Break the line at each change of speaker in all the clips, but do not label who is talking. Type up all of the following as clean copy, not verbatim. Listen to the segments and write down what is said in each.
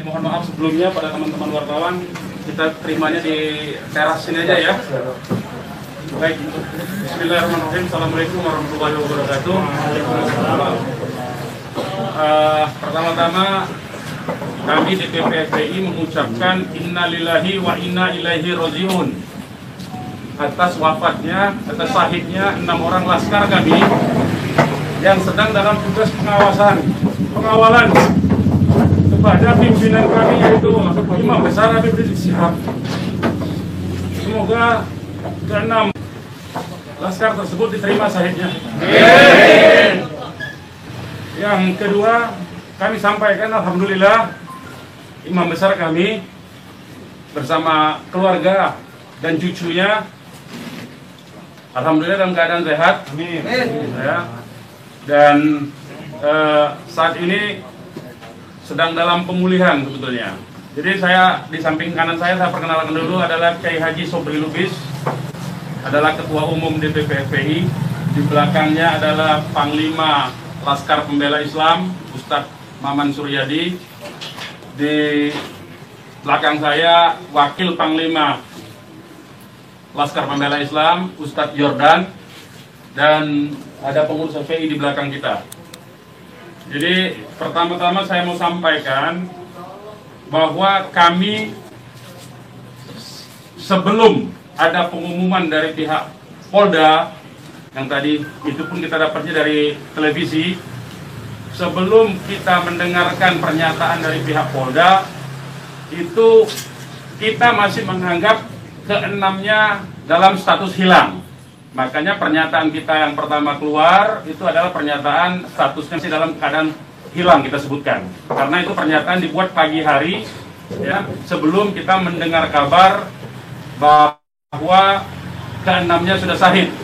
Jadi mohon maaf sebelumnya pada teman-teman wartawan, kita terimanya di teras sini aja ya. Baik, bismillahirrahmanirrahim. Assalamualaikum warahmatullahi wabarakatuh. Pertama-tama kami DPP FPI mengucapkan innalillahi wa inna ilaihi rajiun atas wafatnya, atas syahidnya 6 orang laskar kami yang sedang dalam tugas pengawalan kepada pimpinan kami, yaitu Imam Besar Habib Rizik Syihab. Semoga ke-6 laskar tersebut diterima syahidnya. Yang kedua, kami sampaikan alhamdulillah Imam Besar kami bersama keluarga dan cucunya alhamdulillah dalam keadaan sehat. Amin. Ya. Dan saat ini sedang dalam pemulihan sebetulnya. Jadi saya di samping kanan saya perkenalkan dulu adalah Kiai Haji Sobri Lubis, adalah Ketua Umum DPP FPI. Di belakangnya adalah Panglima Laskar Pembela Islam Ustadz Maman Suryadi. Di belakang saya Wakil Panglima Laskar Pembela Islam Ustadz Jordan, dan ada pengurus FPI di belakang kita. Jadi pertama-tama saya mau sampaikan bahwa kami sebelum ada pengumuman dari pihak Polda, yang tadi itu pun kita dapatnya dari televisi, sebelum kita mendengarkan pernyataan dari pihak Polda, itu kita masih menganggap keenamnya dalam status hilang. Makanya pernyataan kita yang pertama keluar itu adalah pernyataan statusnya masih dalam keadaan hilang, kita sebutkan. Karena itu pernyataan dibuat pagi hari ya, sebelum kita mendengar kabar bahwa keenamnya sudah syahid.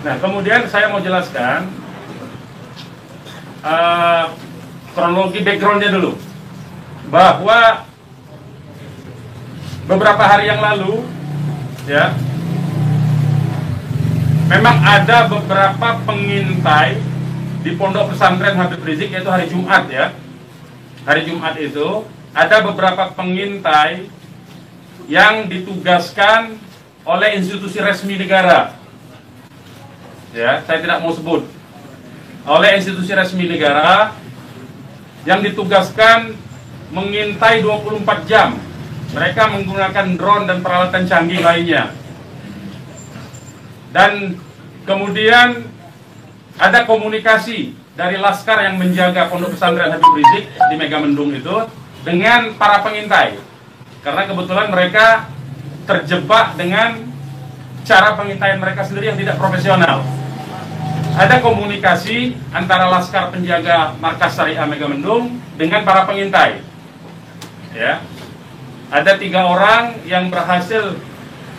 Nah, kemudian saya mau jelaskan kronologi backgroundnya dulu, bahwa beberapa hari yang lalu ya, memang ada beberapa pengintai di Pondok Pesantren Habib Rizik, yaitu hari Jumat ya. Hari Jumat itu ada beberapa pengintai yang ditugaskan oleh institusi resmi negara. Ya, saya tidak mau sebut. Oleh institusi resmi negara yang ditugaskan mengintai 24 jam. Mereka menggunakan drone dan peralatan canggih lainnya. Dan kemudian ada komunikasi dari laskar yang menjaga Pondok Pesantren Habib Rizik di Megamendung itu dengan para pengintai. Karena kebetulan mereka terjebak dengan cara pengintaian mereka sendiri yang tidak profesional. Ada komunikasi antara laskar penjaga Markas Syariah Megamendung dengan para pengintai. Ya. Ada 3 orang yang berhasil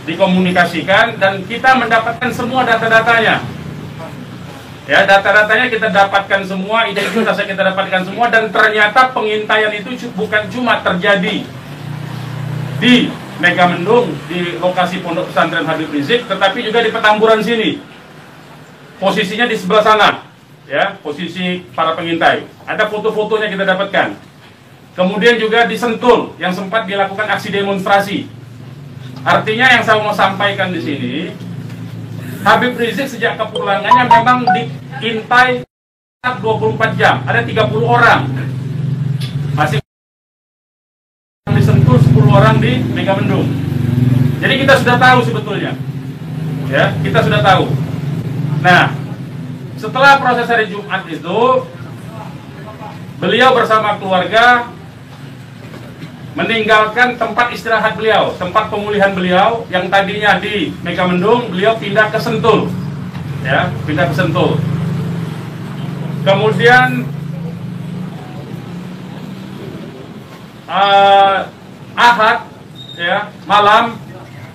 dikomunikasikan dan kita mendapatkan semua data-datanya. Ya, data-datanya kita dapatkan semua, identitasnya kita dapatkan semua, dan ternyata pengintaian itu bukan cuma terjadi di Megamendung, di lokasi Pondok Pesantren Habib Rizik, tetapi juga di Petamburan sini. Posisinya di sebelah sana, ya, posisi para pengintai. Ada foto-fotonya kita dapatkan. Kemudian juga di Sentul yang sempat dilakukan aksi demonstrasi. Artinya yang saya mau sampaikan di sini, Habib Rizik sejak kepulangannya memang diintai 24 jam. Ada 30 orang. Masih di Sentul, 10 orang di Megamendung. Jadi kita sudah tahu sebetulnya. Ya, kita sudah tahu. Nah, setelah proses hari Jumat itu, beliau bersama keluarga meninggalkan tempat istirahat beliau, tempat pemulihan beliau yang tadinya di Megamendung, beliau pindah ke Sentul, ya, pindah ke Sentul. Kemudian Ahad, ya, malam,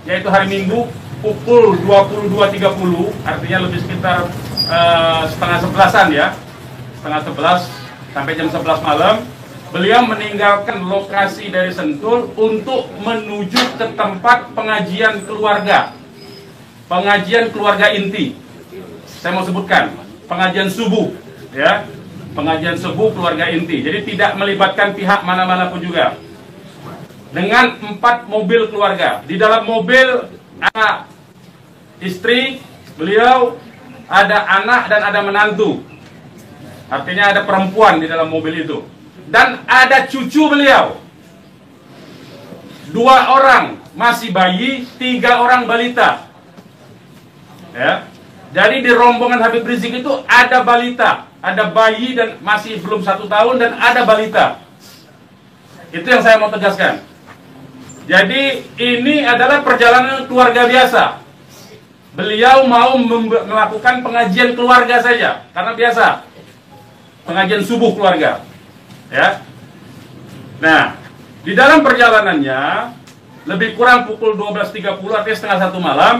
yaitu hari Minggu, pukul 22.30, artinya lebih sekitar setengah 11-an ya, setengah 11 sampai jam 11 malam. Beliau meninggalkan lokasi dari Sentul untuk menuju ke tempat pengajian keluarga. Pengajian keluarga inti. Saya mau sebutkan, pengajian subuh, ya. pengajian subuh keluarga inti. Jadi tidak melibatkan pihak mana-mana pun juga. Dengan 4 mobil keluarga. Di dalam mobil ada istri beliau, ada anak dan ada menantu. Artinya ada perempuan di dalam mobil itu. Dan ada cucu beliau. 2 orang masih bayi, 3 orang balita. Ya. Jadi di rombongan Habib Rizik itu ada balita, ada bayi dan masih belum 1 tahun dan ada balita. Itu yang saya mau tegaskan. Jadi ini adalah perjalanan keluarga biasa. Beliau mau melakukan pengajian keluarga saja, karena biasa pengajian subuh keluarga. Ya. Nah, di dalam perjalanannya lebih kurang pukul 12.30 artinya setengah 1 malam,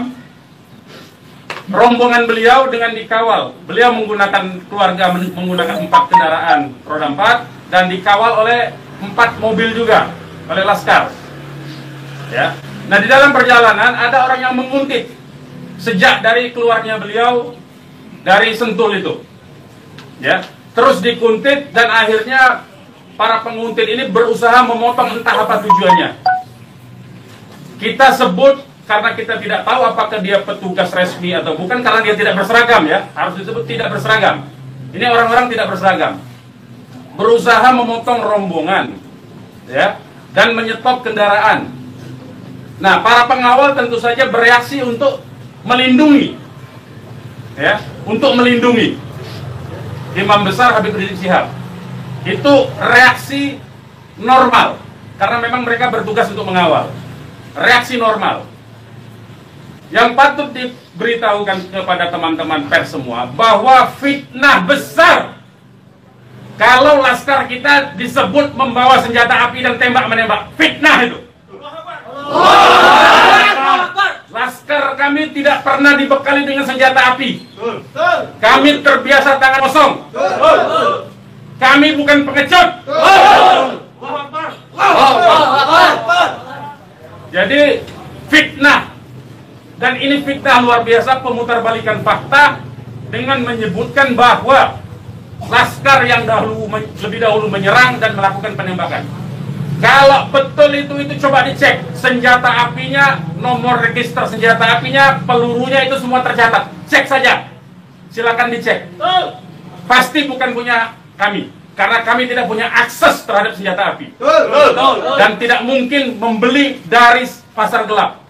rombongan beliau dengan dikawal. Beliau menggunakan keluarga menggunakan 4 kendaraan roda 4 dan dikawal oleh 4 mobil juga oleh laskar. Ya. Nah, di dalam perjalanan ada orang yang menguntit sejak dari keluarnya beliau dari Sentul itu. Ya. Terus dikuntit dan akhirnya para penguntit ini berusaha memotong, entah apa tujuannya. Kita sebut karena kita tidak tahu apakah dia petugas resmi atau bukan, karena dia tidak berseragam, ya. Harus disebut tidak berseragam. Ini orang-orang tidak berseragam. Berusaha memotong rombongan, ya, dan menyetop kendaraan. Nah, para pengawal tentu saja bereaksi untuk melindungi, ya, untuk melindungi Imam Besar Habib Rizik Syihab. Itu reaksi normal, karena memang mereka bertugas untuk mengawal. Reaksi normal. Yang patut diberitahukan kepada teman-teman pers semua, bahwa fitnah besar kalau laskar kita disebut membawa senjata api dan tembak-menembak. Fitnah itu. Laskar kami tidak pernah dibekali dengan senjata api. Kami terbiasa tangan kosong. Kami bukan pengecut. Jadi fitnah, dan ini fitnah luar biasa, pemutarbalikan fakta dengan menyebutkan bahwa laskar yang lebih dahulu menyerang dan melakukan penembakan. Kalau betul itu coba dicek senjata apinya, nomor register senjata apinya, pelurunya itu semua tercatat. Cek saja, silakan dicek. Pasti bukan punya kami, karena kami tidak punya akses terhadap senjata api. Dan tidak mungkin membeli dari pasar gelap.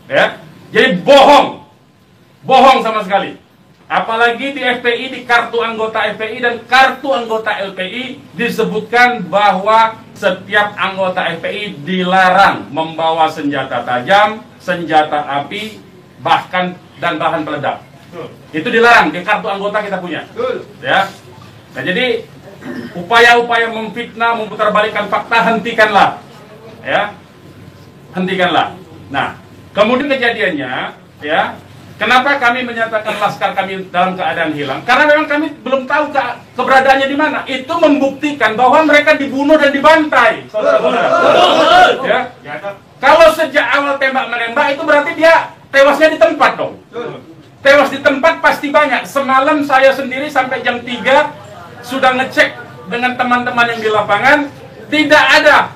Ya, jadi bohong sama sekali. Apalagi di FPI, di kartu anggota FPI dan kartu anggota LPI disebutkan bahwa setiap anggota FPI dilarang membawa senjata tajam, senjata api, bahkan dan bahan peledak. Itu dilarang di kartu anggota kita punya. Ya. Nah, jadi upaya-upaya memfitnah, memutarbalikkan fakta, hentikanlah. Ya. Hentikanlah. Nah, kemudian kejadiannya, ya, kenapa kami menyatakan laskar kami dalam keadaan hilang? Karena memang kami belum tahu keberadaannya di mana. Itu membuktikan bahwa mereka dibunuh dan dibantai. Ya. Kalau sejak awal tembak-menembak itu berarti dia tewasnya di tempat dong. Tewas di tempat pasti banyak. Semalam saya sendiri sampai jam 3 sudah ngecek dengan teman-teman yang di lapangan, tidak ada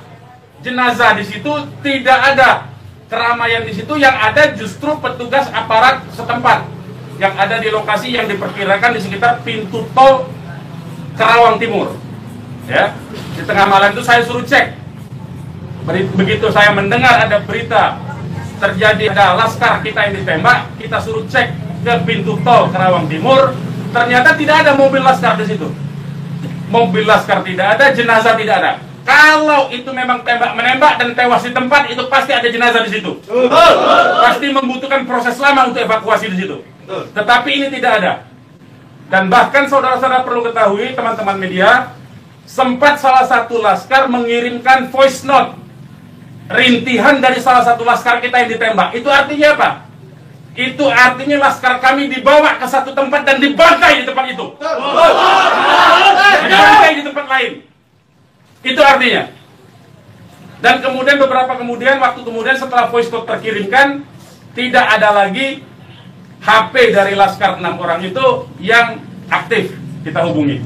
jenazah di situ, tidak ada keramaian di situ. Yang ada justru petugas aparat setempat yang ada di lokasi yang diperkirakan di sekitar pintu tol Karawang Timur. Ya, di tengah malam itu saya suruh cek. Begitu saya mendengar ada berita terjadi ada laskar kita yang ditembak, kita suruh cek ke pintu tol Karawang Timur. Ternyata tidak ada mobil laskar di situ. Mobil laskar tidak ada, jenazah tidak ada. Kalau itu memang tembak-menembak dan tewas di tempat, itu pasti ada jenazah di situ. Pasti membutuhkan proses lama untuk evakuasi di situ. Tetapi ini tidak ada. Dan bahkan saudara-saudara perlu ketahui, teman-teman media, sempat salah satu laskar mengirimkan voice note rintihan dari salah satu laskar kita yang ditembak. Itu artinya apa? Itu artinya laskar kami dibawa ke satu tempat dan dibantai di tempat itu. Dibantai di tempat lain. Itu artinya. Dan kemudian waktu kemudian setelah voice note terkirimkan, tidak ada lagi HP dari laskar 6 orang itu yang aktif kita hubungi.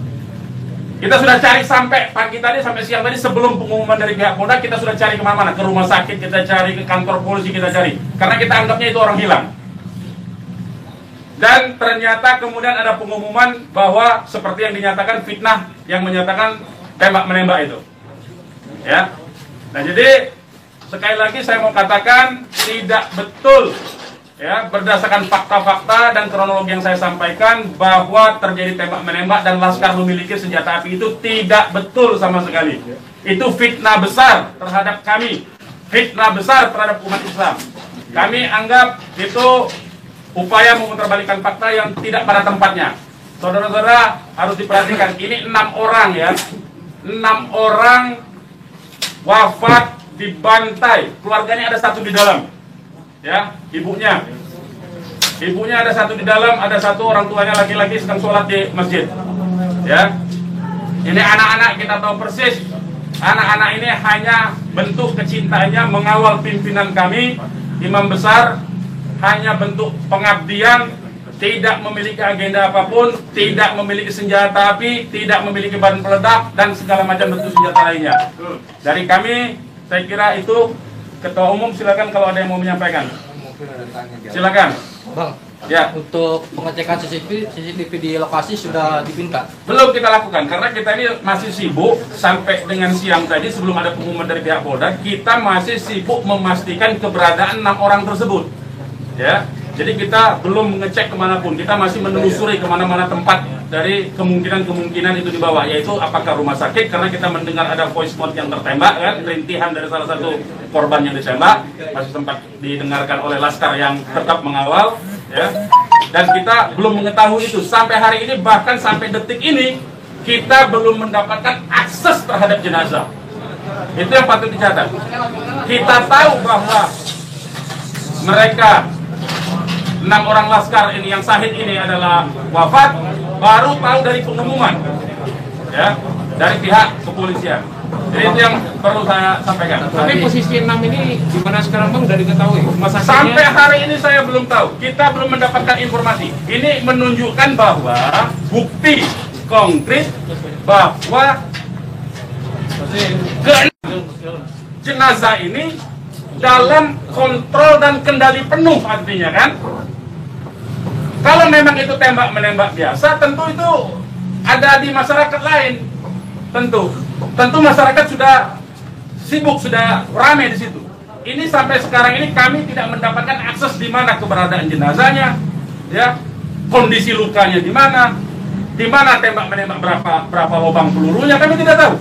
Kita sudah cari sampai pagi tadi, sampai siang tadi, sebelum pengumuman dari pihak Polda, kita sudah cari kemana-mana, ke rumah sakit kita cari, ke kantor polisi kita cari, karena kita anggapnya itu orang hilang. Dan ternyata kemudian ada pengumuman bahwa seperti yang dinyatakan fitnah, yang menyatakan tembak menembak itu, ya. Nah jadi sekali lagi saya mau katakan tidak betul. Ya, berdasarkan fakta-fakta dan kronologi yang saya sampaikan bahwa terjadi tembak menembak dan Laskar memiliki senjata api itu tidak betul sama sekali. Itu fitnah besar terhadap kami, fitnah besar terhadap umat Islam. Kami anggap itu upaya memutarbalikkan fakta yang tidak pada tempatnya. Saudara-saudara harus diperhatikan, ini 6 orang ya, 6 orang wafat dibantai, keluarganya ada 1 di dalam. Ya, ibunya ada 1 di dalam, ada 1 orang tuanya laki-laki sedang sholat di masjid. Ya, ini anak-anak kita tahu persis. Anak-anak ini hanya bentuk kecintaannya mengawal pimpinan kami, imam besar, hanya bentuk pengabdian, tidak memiliki agenda apapun, tidak memiliki senjata api, tidak memiliki bahan peledak dan segala macam bentuk senjata lainnya. Dari kami, saya kira itu. Ketua Umum silakan kalau ada yang mau menyampaikan. Silakan.
Bang,
ya.
Untuk pengecekan CCTV di lokasi sudah dipinta?
Belum kita lakukan karena kita ini masih sibuk sampai dengan siang tadi sebelum ada pengumuman dari pihak Polda, kita masih sibuk memastikan keberadaan 6 orang tersebut. Ya, jadi kita belum mengecek kemanapun, kita masih menelusuri kemana-mana tempat dari kemungkinan-kemungkinan itu dibawa, yaitu apakah rumah sakit, karena kita mendengar ada voice note yang tertembak, kan, rintihan dari salah satu korban yang ditembak, masih sempat didengarkan oleh Laskar yang tetap mengawal, ya. Dan kita belum mengetahui itu sampai hari ini, bahkan sampai detik ini kita belum mendapatkan akses terhadap jenazah. Itu yang patut dicatat. Kita tahu bahwa mereka 6 orang Laskar ini yang syahid ini adalah wafat, baru tahu dari pengumuman, ya, dari pihak kepolisian. Jadi itu yang perlu saya sampaikan.
Tapi posisi 6 ini di mana sekarang Bang, udah diketahui?
Sampai hari ini saya belum tahu. Kita belum mendapatkan informasi. Ini menunjukkan bahwa bukti konkret bahwa jenazah ini dalam kontrol dan kendali penuh, artinya kan. Kalau memang itu tembak menembak biasa, tentu itu ada di masyarakat lain. Tentu masyarakat sudah sibuk, sudah ramai di situ. Ini sampai sekarang ini kami tidak mendapatkan akses di mana keberadaan jenazahnya, ya, kondisi lukanya di mana tembak menembak, berapa lubang pelurunya, kami tidak tahu.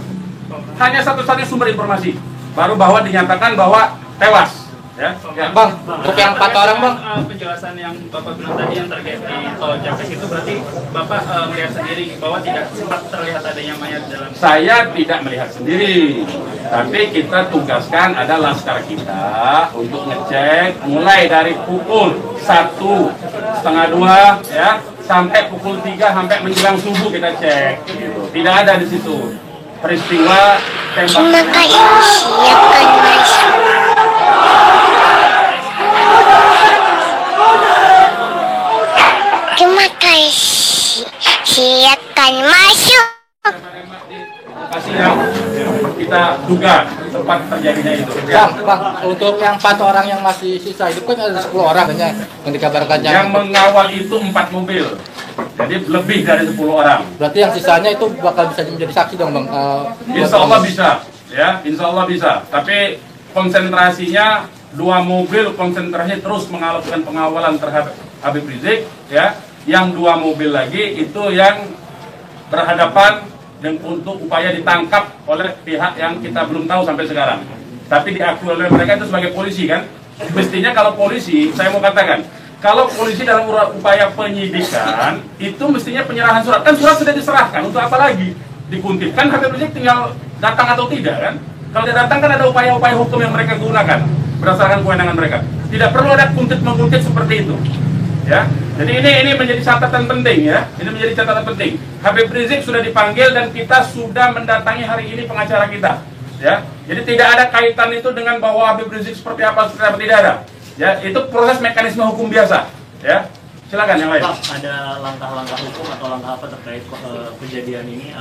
Hanya satu-satunya sumber informasi baru bahwa dinyatakan bahwa tewas. Ya,
Bang, untuk yang 4 orang Bang,
penjelasan yang Bapak bilang tadi yang terkait di tol Japek itu berarti Bapak melihat sendiri bahwa tidak sempat terlihat adanya mayat dalam.
Saya tidak melihat sendiri, tapi kita tugaskan ada Laskar kita untuk ngecek mulai dari pukul 1:30 ya sampai pukul 3 sampai menjelang subuh kita cek. Gitu. Tidak ada di situ peristiwa tembak.
Maka siapkan masuk. Terima kasih. Siapkan masuk.
Lokasi yang kita duga tempat terjadinya itu.
Bang, untuk yang 4 orang yang masih sisa itu kan ada 10 orang kan yang dikabarkan
yang mengawal itu 4 mobil. Jadi lebih dari 10 orang.
Berarti yang sisanya itu bakal bisa menjadi saksi dong Bang?
Insya Allah bisa, ya, Insya Allah bisa. Tapi konsentrasinya 2 mobil konsentrasi terus melakukan pengawalan terhadap Habib Rizik, ya. Yang 2 mobil lagi itu yang berhadapan dan untuk upaya ditangkap oleh pihak yang kita belum tahu sampai sekarang. Tapi diakui oleh mereka itu sebagai polisi kan. Mestinya kalau polisi, saya mau katakan, kalau polisi dalam upaya penyidikan itu mestinya penyerahan surat. Kan surat sudah diserahkan, untuk apa lagi dikuntit? Kan Habib Rizik tinggal datang atau tidak kan? Kalau dia datang kan ada upaya-upaya hukum yang mereka gunakan berdasarkan kewenangan mereka. Tidak perlu ada kuntit-mengkuntit seperti itu. Ya, jadi ini menjadi catatan penting ya. Ini menjadi catatan penting. Habib Rizik sudah dipanggil dan kita sudah mendatangi hari ini pengacara kita. Ya, jadi tidak ada kaitan itu dengan bahwa Habib Rizik seperti apa, tidak ada. Ya, itu proses mekanisme hukum biasa. Ya, silakan yang lain.
Ada langkah-langkah hukum atau langkah apa terkait kejadian ini?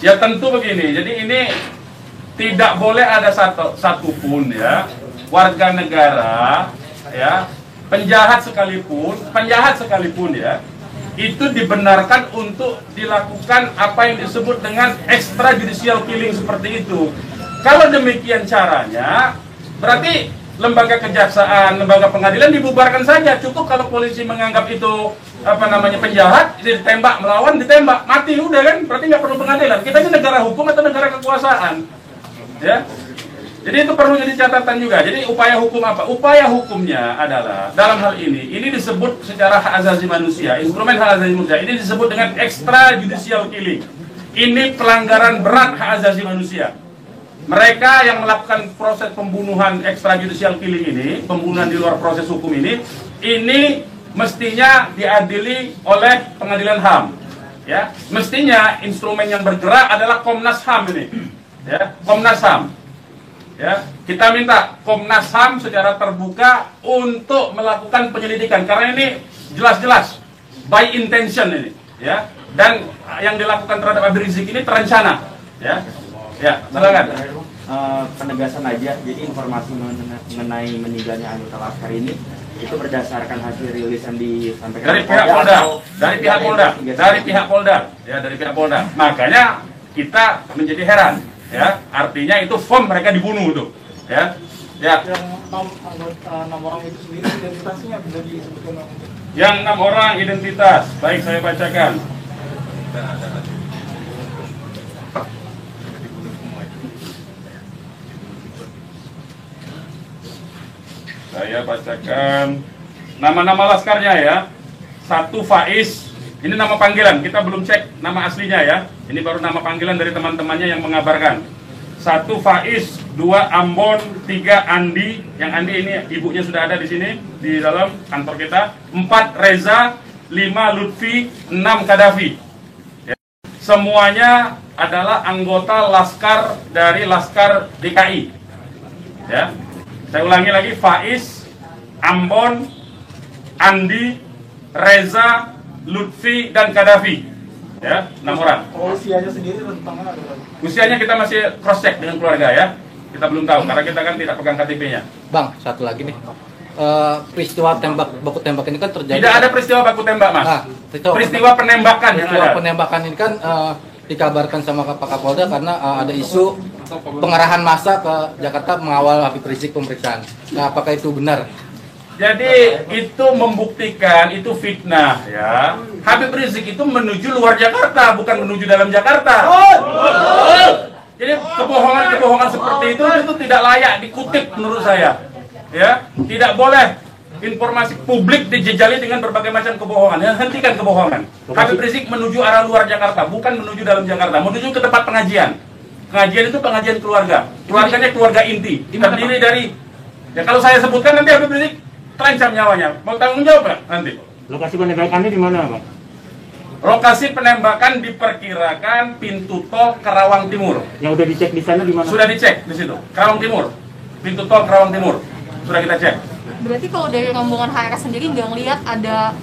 Ya tentu begini. Jadi ini tidak boleh ada satupun ya warga negara ya penjahat sekalipun ya itu dibenarkan untuk dilakukan apa yang disebut dengan extrajudicial killing seperti itu. Kalau demikian caranya, berarti lembaga kejaksaan, lembaga pengadilan dibubarkan saja. Cukup kalau polisi menganggap itu penjahat, ditembak, melawan, ditembak, mati udah kan? Berarti nggak perlu pengadilan. Kita ini negara hukum atau negara kekuasaan, ya. Jadi itu perlu jadi catatan juga. Jadi upaya hukum apa? Upaya hukumnya adalah dalam hal ini disebut secara hak asasi manusia, instrumen hak asasi manusia. Ini disebut dengan extrajudicial killing. Ini pelanggaran berat hak asasi manusia. Mereka yang melakukan proses pembunuhan extrajudicial killing ini, pembunuhan di luar proses hukum ini mestinya diadili oleh pengadilan HAM. Ya, mestinya instrumen yang bergerak adalah Komnas HAM ini. Ya, Komnas HAM. Ya, kita minta Komnas HAM secara terbuka untuk melakukan penyelidikan karena ini jelas-jelas by intention ini, ya. Dan yang dilakukan terhadap Habib Rizik ini terencana, ya. Ya, silakan.
Penegasan aja, jadi informasi mengenai meninggalnya anggota Laskar ini itu berdasarkan hasil rilis yang disampaikan
dari pihak Polda, dari pihak Polda. Makanya kita menjadi heran, ya. Artinya itu firm mereka dibunuh tuh, ya. Ya.
Yang 6 orang itu sendiri identitasnya bisa disebutkan.
Yang 6 orang identitas, baik saya bacakan. Saya bacakan nama-nama laskarnya ya. 1 Faiz, ini nama panggilan, kita belum cek nama aslinya ya. Ini baru nama panggilan dari teman-temannya yang mengabarkan. 1 Faiz, 2 Ambon, 3 Andi. Yang Andi ini ibunya sudah ada di sini di dalam kantor kita. 4 Reza, 5 Lutfi, 6 Kadafi. Ya. Semuanya adalah anggota Laskar dari Laskar DKI. Ya. Saya ulangi lagi, Faiz, Ambon, Andi, Reza, Lutfi, dan Kadafi. Ya, 6 orang.
Usianya sendiri rentangnya ada.
Usianya kita masih cross check dengan keluarga ya. Kita belum tahu karena kita kan tidak pegang KTP-nya.
Bang, satu lagi nih. Peristiwa baku tembak ini kan terjadi.
Tidak ada peristiwa baku tembak, Mas.
Nah,
peristiwa penembakan yang ada.
Penembakan ini kan dikabarkan sama Pak Kapolda karena ada isu pengarahan massa ke Jakarta mengawal Habib Rizik pemeriksaan. Nah, apakah itu benar?
Jadi itu membuktikan itu fitnah ya. Habib Rizik itu menuju luar Jakarta, bukan menuju dalam Jakarta. Jadi kebohongan-kebohongan seperti itu tidak layak dikutip menurut saya. Ya, tidak boleh informasi publik dijejali dengan berbagai macam kebohongan. Hentikan kebohongan. Habib Rizik menuju arah luar Jakarta, bukan menuju dalam Jakarta. Menuju ke tempat pengajian. Pengajian itu pengajian keluarga. Keluarganya keluarga inti. Terdiri dari, ya kalau saya sebutkan nanti Habib Rizik terancam nyawanya. Mau tanggung jawab nggak nanti?
Lokasi penembakannya di mana, Bang?
Lokasi penembakan diperkirakan pintu tol Karawang Timur.
Yang udah dicek di sana di mana?
Sudah dicek di situ. Karawang Timur. Pintu tol Karawang Timur. Sudah kita cek.
Berarti kalau dari rombongan HRS sendiri nggak ngelihat ada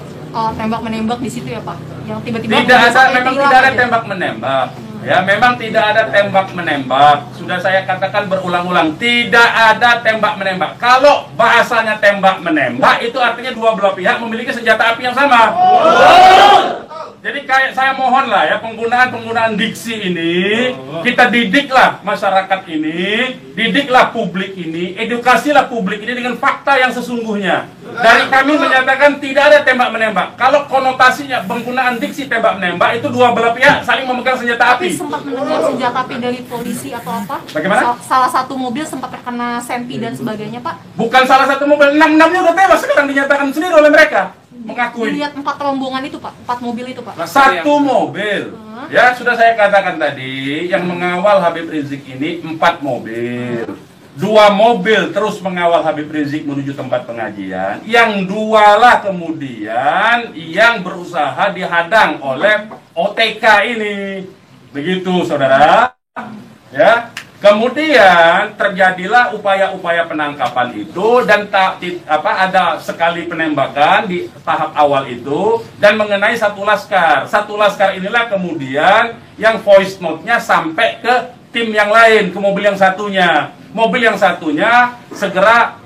tembak-menembak di situ ya Pak? Yang tiba-tiba
tidak ada, memang tidak ada tembak-menembak. Ya, memang tidak ada tembak-menembak. Sudah saya katakan berulang-ulang, tidak ada tembak-menembak. Kalau bahasanya tembak-menembak, itu artinya dua belah pihak memiliki senjata api yang sama. Jadi kayak saya mohon lah ya, penggunaan diksi ini, kita didiklah masyarakat ini, didiklah publik ini, edukasilah publik ini dengan fakta yang sesungguhnya. Dari kami menyatakan tidak ada tembak-menembak. Kalau konotasinya penggunaan diksi tembak-menembak, itu dua belah pihak saling memegang senjata api.
Tapi sempat mendengar senjata api dari polisi atau apa?
Bagaimana?
Salah satu mobil sempat terkena sempi dan sebagainya Pak?
Bukan salah satu mobil, 6-6-nya udah tewas sekarang dinyatakan sendiri oleh mereka. Mengakui.
Dilihat 4 rombongan itu Pak, 4 mobil itu Pak.
Nah, 1 mobil. Ya, sudah saya katakan tadi, yang mengawal Habib Rizik ini 4 mobil. 2 mobil terus mengawal Habib Rizik menuju tempat pengajian. Yang 2 lah kemudian yang berusaha dihadang oleh OTK ini. Begitu, saudara. Ya. Kemudian terjadilah upaya-upaya penangkapan itu dan ada sekali penembakan di tahap awal itu dan mengenai satu laskar. Satu laskar inilah kemudian yang voice note-nya sampai ke tim yang lain, ke mobil yang satunya. Mobil yang satunya segera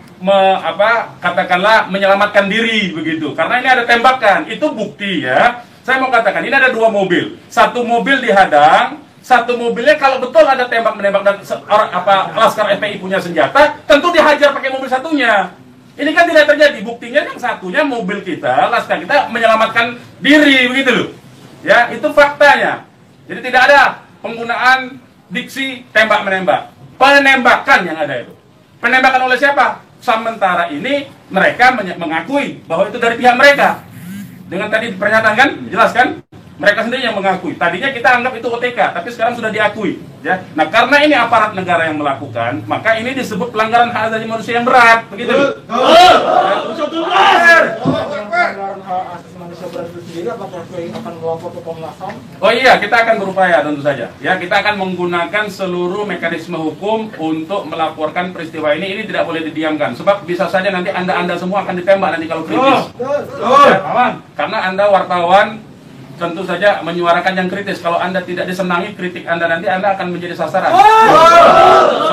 katakanlah menyelamatkan diri begitu. Karena ini ada tembakan, itu bukti ya. Saya mau katakan ini ada dua mobil. Satu mobil dihadang, satu mobilnya kalau betul ada tembak-menembak dan laskar FPI punya senjata, tentu dihajar pakai mobil satunya. Ini kan tidak terjadi. Buktinya yang satunya mobil kita, laskar kita menyelamatkan diri begitu loh. Ya, itu faktanya. Jadi tidak ada penggunaan diksi tembak-menembak. Penembakan yang ada itu. Penembakan oleh siapa? Sementara ini mereka mengakui bahwa itu dari pihak mereka. Dengan tadi pernyataan kan, jelas kan? Mereka sendiri yang mengakui. Tadinya kita anggap itu OTK, tapi sekarang sudah diakui. Ya. Nah, karena ini aparat negara yang melakukan, maka ini disebut pelanggaran hak asasi manusia yang berat, begitu.
Pelanggaran hak asasi manusia berat itu sendiri, apakah akan melapor ke Komnas HAM?
Oh iya, kita akan berupaya tentu saja. Ya, kita akan menggunakan seluruh mekanisme hukum untuk melaporkan peristiwa ini. Ini tidak boleh didiamkan, sebab bisa saja nanti anda semua akan ditembak nanti kalau kritis. Ya, aman. Karena anda wartawan tentu saja menyuarakan yang kritis. Kalau Anda tidak disenangi kritik Anda, nanti Anda akan menjadi sasaran.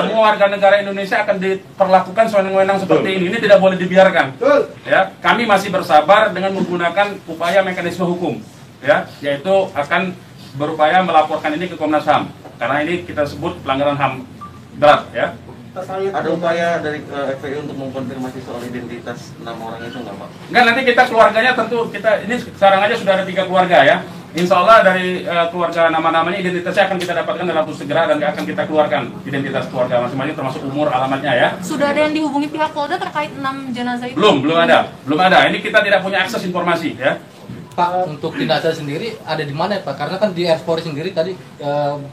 Semua warga negara Indonesia akan diperlakukan sewenang-wenang seperti ini. Ini tidak boleh dibiarkan. Ya, kami masih bersabar dengan menggunakan upaya mekanisme hukum. Ya, yaitu akan berupaya melaporkan ini ke Komnas HAM. Karena ini kita sebut pelanggaran HAM berat. Ya.
Ada upaya dari FPI untuk mengkonfirmasi soal identitas 6 orang itu nggak Pak?
Enggak, nanti kita keluarganya tentu kita ini sekarang aja sudah ada 3 keluarga ya. Insya Allah dari keluarga nama-namanya identitasnya akan kita dapatkan dalam waktu segera dan akan kita keluarkan identitas keluarga masing-masing termasuk umur, alamatnya ya.
Sudah ada yang dihubungi pihak Polda terkait 6 jenazah itu?
Belum ada. Ini kita tidak punya akses informasi ya.
Pak, untuk jenazah sendiri ada di mana ya Pak? Karena kan di Air Force sendiri tadi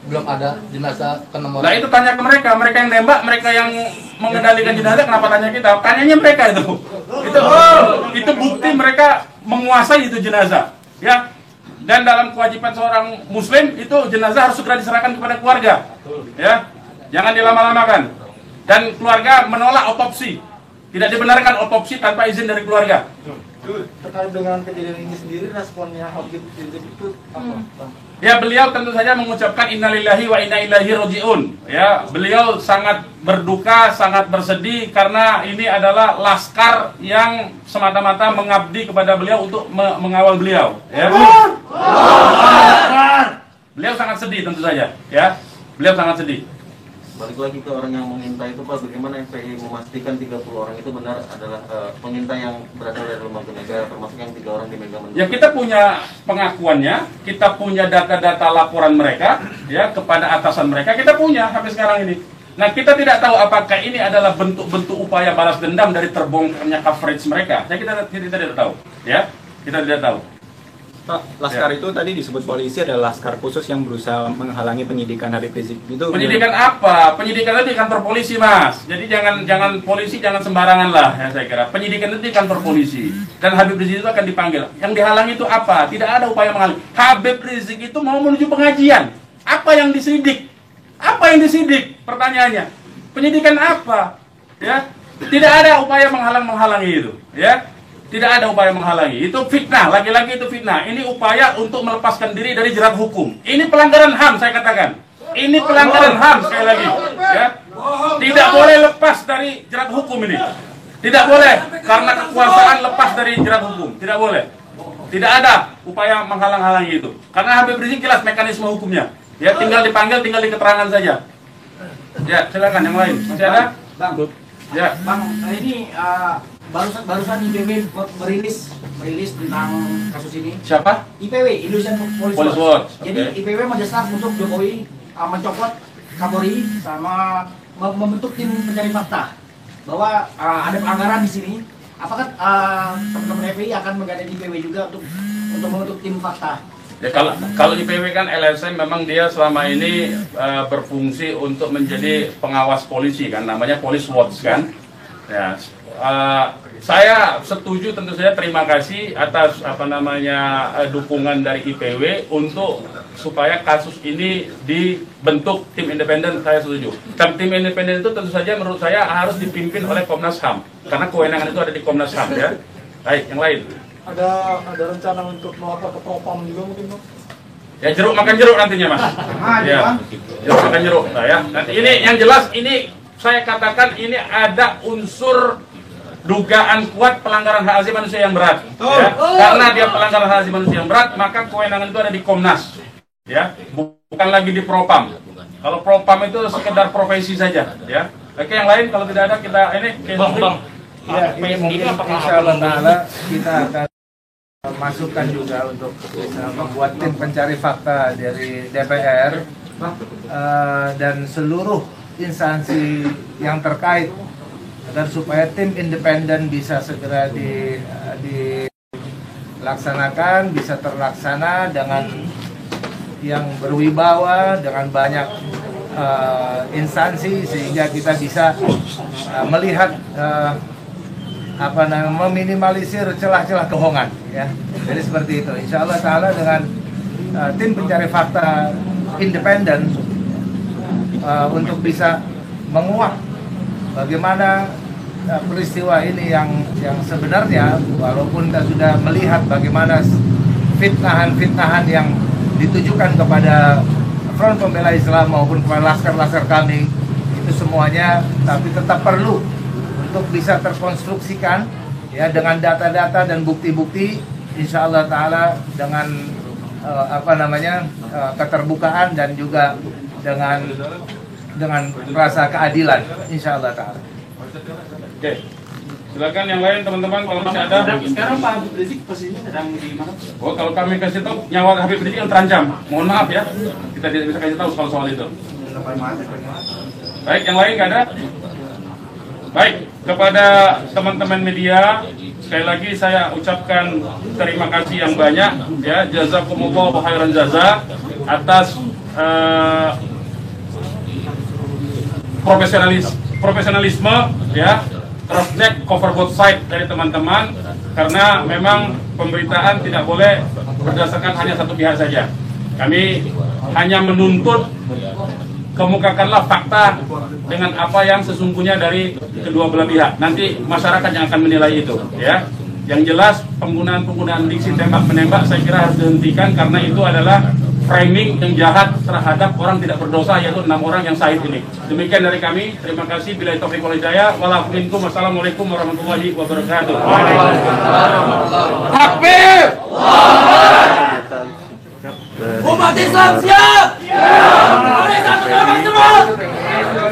belum ada jenazah ke nomor.
Nah itu tanya ke mereka yang nembak, mereka yang mengendalikan jenazah, kenapa tanya kita? Tanyanya mereka itu. Itu bukti mereka menguasai itu jenazah, ya. Dan dalam kewajiban seorang Muslim itu jenazah harus segera diserahkan kepada keluarga, ya. Jangan dilama-lamakan. Dan keluarga menolak otopsi, tidak dibenarkan otopsi tanpa izin dari keluarga.
Terkait dengan kejadian ini sendiri, responnya Habib Rizik itu apa?
Ya, beliau tentu saja mengucapkan innalillahi wa inna ilaihi rajiun. Ya, beliau sangat berduka, sangat bersedih karena ini adalah laskar yang semata-mata mengabdi kepada beliau untuk mengawal beliau. Ya. Beliau sangat sedih tentu saja. Ya, beliau sangat sedih.
Balik lagi ke orang yang mengintai itu Pak, bagaimana FPI memastikan 30 orang itu benar adalah pengintai yang berasal dari lembaga negara, termasuk yang 3 orang di Mega Mendung?
Ya, kita punya pengakuannya, kita punya data-data laporan mereka, ya, kepada atasan mereka, kita punya sampai sekarang ini. Nah, kita tidak tahu apakah ini adalah bentuk-bentuk upaya balas dendam dari terbongkarnya coverage mereka. Ya, kita tidak tahu, ya, kita tidak tahu.
Pak, laskar itu tadi disebut polisi adalah laskar khusus yang berusaha menghalangi penyidikan Habib Rizik. Itu
penyidikan apa? Penyidikan itu di kantor polisi, Mas. Jadi jangan polisi jangan sembarangan lah, ya saya kira. Penyidikan itu di kantor polisi. Dan Habib Rizik itu akan dipanggil. Yang dihalangi itu apa? Tidak ada upaya menghalangi. Habib Rizik itu mau menuju pengajian. Apa yang disidik? Apa yang disidik? Pertanyaannya. Penyidikan apa? Ya. Tidak ada upaya menghalangi itu, ya. Tidak ada upaya menghalangi. Itu fitnah, lagi-lagi itu fitnah. Ini upaya untuk melepaskan diri dari jerat hukum. Ini pelanggaran HAM, saya katakan. Ini pelanggaran HAM, sekali lagi. Ya. Tidak boleh lepas dari jerat hukum ini. Tidak boleh, karena kekuasaan lepas dari jerat hukum. Tidak boleh. Tidak ada upaya menghalang-halangi itu. Karena Habib Rizik jelas mekanisme hukumnya. Ya, tinggal dipanggil, tinggal diketerangan saja. Ya, silakan yang lain. Masih ada?
Bang.
Ya.
Bang, ini barusan IPW merilis tentang kasus ini.
Siapa?
IPW, Indonesian Police Watch. Jadi
Okay.
IPW mendesak untuk Jokowi mencopot Kapolri sama membentuk tim pencari fakta bahwa ada pelanggaran di sini. Apakah teman-teman FPI akan menggandeng IPW juga untuk membentuk tim fakta?
Ya, kalau IPW kan LSM memang dia selama ini berfungsi untuk menjadi pengawas polisi kan, namanya Police Watch kan. Ya, Saya setuju, tentu saja terima kasih atas dukungan dari IPW untuk supaya kasus ini dibentuk tim independen. Saya setuju. Tim independen itu tentu saja menurut saya harus dipimpin oleh Komnas HAM karena kewenangan itu ada di Komnas HAM ya. Baik, yang lain.
Ada rencana untuk melapor ke Propam juga mungkin, Bang?
Ya, jeruk makan jeruk nantinya, Mas. Ya, jeruk makan jeruk. Nah, ya. Nanti ini yang jelas ini saya katakan ini ada unsur dugaan kuat pelanggaran hak asasi manusia yang berat. Ya. Karena dia pelanggaran hak asasi manusia yang berat, maka kewenangan itu ada di Komnas. Ya, bukan lagi di Propam. Kalau Propam itu sekedar profesi saja. Ya. Oke, yang lain kalau tidak ada kita ini.
Ya, ini mungkin insya Allah Ta'ala kita akan masukkan juga untuk membuat tim pencari fakta dari DPR dan seluruh instansi yang terkait agar supaya tim independen bisa segera dilaksanakan, bisa terlaksana dengan yang berwibawa, dengan banyak instansi sehingga kita bisa melihat meminimalisir celah-celah kebohongan ya. Jadi seperti itu. Insya Allah Ta'ala dengan tim pencari fakta independen untuk bisa menguak bagaimana peristiwa ini yang sebenarnya, walaupun kita sudah melihat bagaimana fitnahan-fitnahan yang ditujukan kepada Front Pembela Islam maupun kepada laskar-laskar kami, itu semuanya tapi tetap perlu untuk bisa terkonstruksikan ya dengan data-data dan bukti-bukti, insya Allah Ta'ala dengan keterbukaan dan juga dengan rasa keadilan, insya Allah Ta'ala.
Oke, silakan yang lain teman-teman kalau masih ada.
Sekarang Pak Habib Rizik posisinya sedang di mana?
Oh, kalau kami kasih tahu nyawa Habib Rizik yang terancam, mohon maaf ya, kita tidak bisa kasih tahu soal itu. Baik, yang lain nggak ada? Baik, kepada teman-teman media, sekali lagi saya ucapkan terima kasih yang banyak ya, jazakumullah khairan jaza atas profesionalisme ya, trust cover both side dari teman-teman, karena memang pemberitaan tidak boleh berdasarkan hanya satu pihak saja. Kami hanya menuntut kemukakanlah fakta dengan apa yang sesungguhnya dari kedua belah pihak. Nanti masyarakat yang akan menilai itu ya. Yang jelas penggunaan diksi tembak-menembak saya kira harus dihentikan, karena itu adalah framing yang jahat terhadap orang tidak berdosa, yaitu 6 orang yang syahid ini. Demikian dari kami. Terima kasih. Billahi taufiq wal hidayah. Wassalamualaikum warahmatullahi wabarakatuh.
Takbir! Umat Islam siap!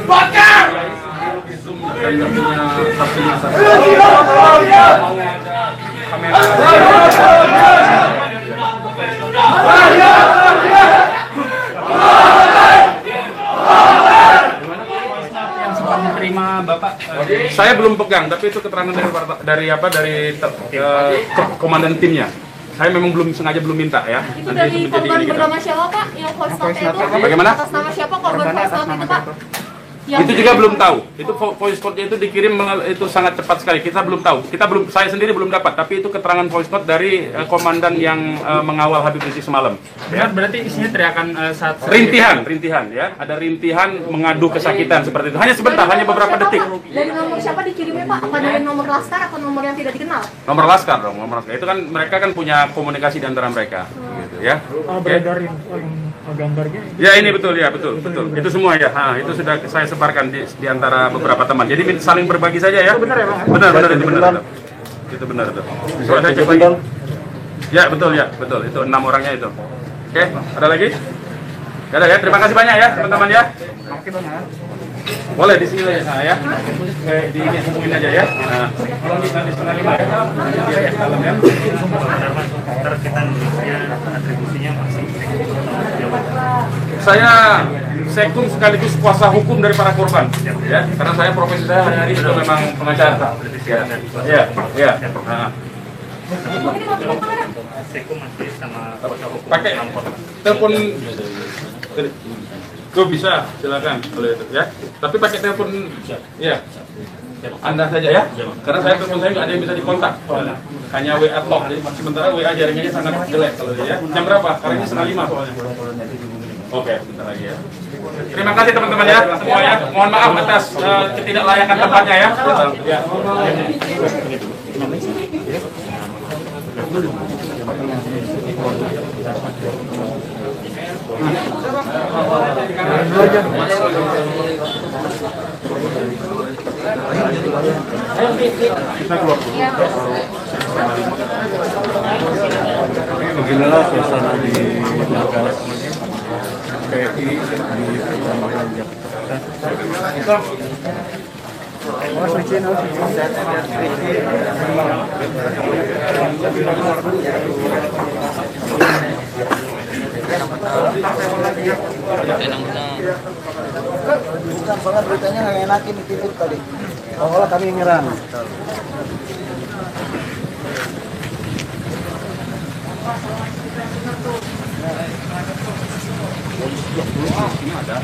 Bakar!
Terima Bapak.
Saya belum pegang, tapi itu keterangan dari komandan timnya. Saya memang sengaja belum minta ya.
Itu dari korban bernama siapa Pak? Yang voice note itu?
Bagaimana?
Atas nama siapa korban voice note itu Pak?
Itu juga belum tahu. Itu voice note-nya itu dikirim itu sangat cepat sekali. Kita belum tahu. Saya sendiri belum dapat. Tapi itu keterangan voice note dari komandan yang mengawal Habib Rizik semalam.
Ya, berarti isinya teriakan saat
rintihan ya. Ada rintihan mengadu kesakitan seperti itu. Hanya sebentar, hanya beberapa detik.
Dari nomor siapa dikirimnya Pak? Apa dari nomor laskar atau nomor yang tidak dikenal?
Nomor laskar dong, nomor laskar. Itu kan mereka kan punya komunikasi di antara mereka. Gitu ya.
Beredarin gambarnya.
Ya ini betul ya, betul. Itu semua ya. Itu sudah saya sebarkan di antara beberapa teman. Jadi saling berbagi saja ya. Benar ya, Bang? Benar itu benar. Itu benar itu. Kalau saya cek lagi. Ya, betul ya, betul. Itu 6 orangnya itu. Oke, ada lagi? Gak ada ya. Terima kasih banyak ya, teman-teman ya.
Oke, Bang.
Boleh di sini ya. Di ini hubungin aja ya. Nah, tolong di 4:30 ya. Biar dalam ya.
atribusinya masih
saya sekum sekaligus kuasa hukum dari para korban ya, karena saya profesi saya hari itu memang pengacara ya. Nah.
sekum masih sama
pakai telepon Tuh bisa, silakan kalau itu ya. Tapi pakai telepon, ya. Anda saja ya, karena saya telepon saya nggak ada yang bisa dikontak, hanya WA talk. Jadi sementara WA jaringannya sangat jelek kalau dia. Ya. Jam berapa? Karena ini 4:30 soalnya. Oke, bentar lagi ya. Terima kasih teman-teman ya, semuanya. Mohon maaf atas ketidaklayakan tempatnya ya. Ya.
Kita keluar dulu. Beginilah suasana di markas PI di Petamburan Jakarta.
Soalnya beritanya nggak enakin di TV tadi. Seolah kami nyerang.
Ini ada.